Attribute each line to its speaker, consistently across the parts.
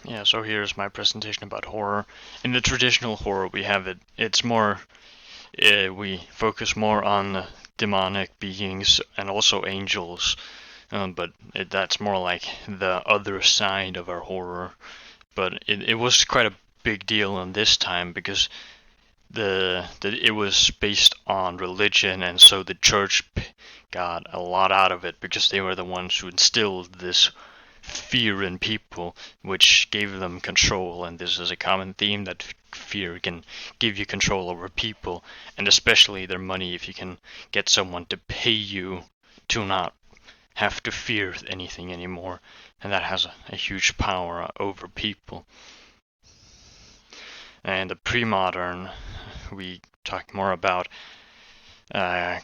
Speaker 1: Yeah, so here's my presentation about horror. In the traditional horror, we have it's more, we focus more on demonic beings and also angels, but that's more like the other side of our horror. But it was quite a big deal in this time because it was based on religion, and so the church got a lot out of it because they were the ones who instilled this fear in people, which gave them control. And this is a common theme, that fear can give you control over people, and especially their money. If you can get someone to pay you to not have to fear anything anymore, and that has a huge power over people. And the pre-modern, we talk more about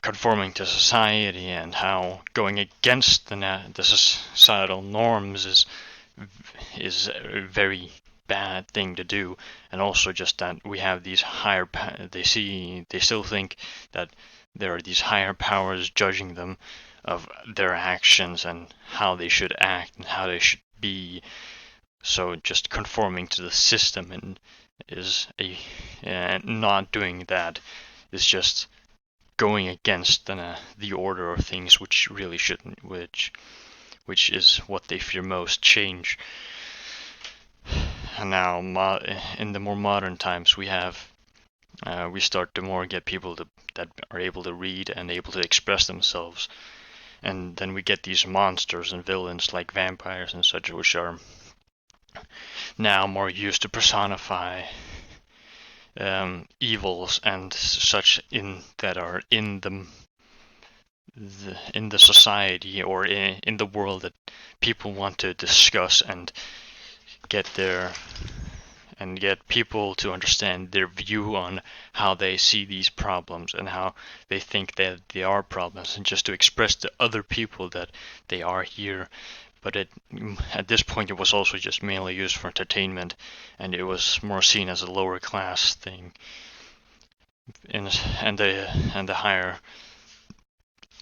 Speaker 1: conforming to society and how going against the societal norms is a very bad thing to do, and also just that we have these higher they still think that there are these higher powers judging them of their actions and how they should act and how they should be. So just conforming to the system and is a not doing that is just going against the order of things, which really shouldn't, which is what they fear most, change. And now in the more modern times, we start to more get people that are able to read and able to express themselves, and then we get these monsters and villains like vampires and such, which are now more used to personify evils and such that are in the society or in the world that people want to discuss and get their and get people to understand their view on how they see these problems and how they think that they are problems, and just to express to other people that they are here. But at this point, it was also just mainly used for entertainment, and it was more seen as a lower class thing. And the higher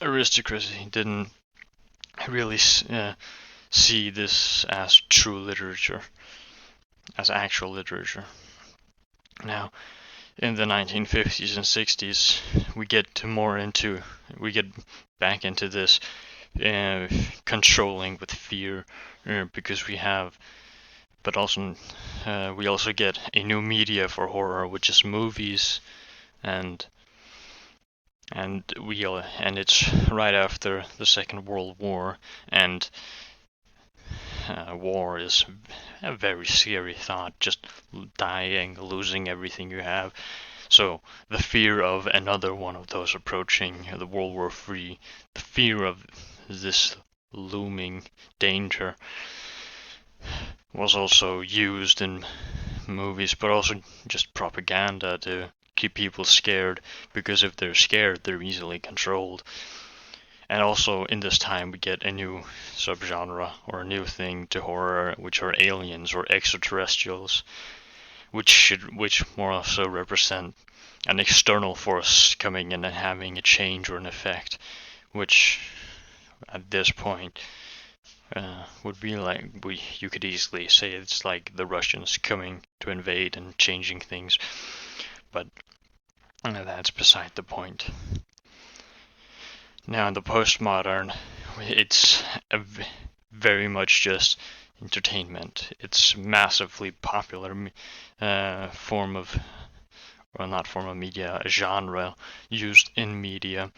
Speaker 1: aristocracy didn't really see this as true literature, as actual literature. Now, in the 1950s and 60s, we get back into this controlling with fear, because but also we also get a new media for horror, which is movies, and and it's right after the Second World War, and war is a very scary thought, just dying, losing everything you have. So the fear of another one of those approaching, the World War III, the fear of this looming danger was also used in movies, but also just propaganda to keep people scared, because if they're scared, they're easily controlled. And also in this time, we get a new subgenre or a new thing to horror, which are aliens or extraterrestrials, which more also represent an external force coming in and having a change or an effect, which at this point would be like you could easily say it's like the Russians coming to invade and changing things, but that's beside the point. Now in the postmodern, it's very much just entertainment. It's massively popular form of, well, not form of media, a genre used in media.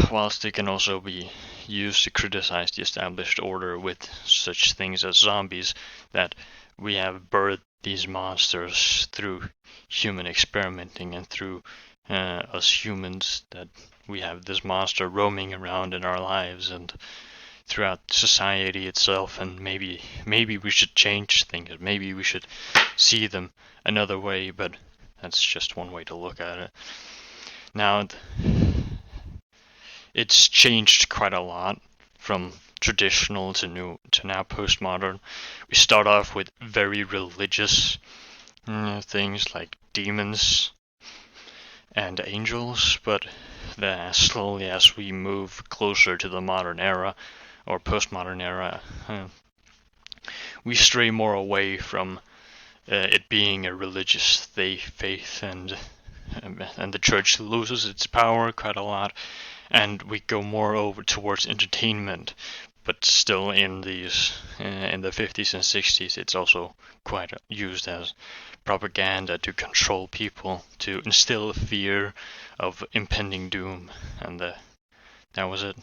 Speaker 1: Whilst it can also be used to criticize the established order with such things as zombies, that we have birthed these monsters through human experimenting and through us humans, that we have this monster roaming around in our lives and throughout society itself, and maybe we should change things, maybe we should see them another way, but that's just one way to look at it. Now, it's changed quite a lot from traditional to now postmodern. We start off with very religious things like demons and angels, but slowly as we move closer to the modern era or postmodern era, we stray more away from it being a religious faith, and the church loses its power quite a lot, and we go more over towards entertainment. But still, in the 50s and 60s, it's also quite used as propaganda to control people, to instill fear of impending doom, and that was it.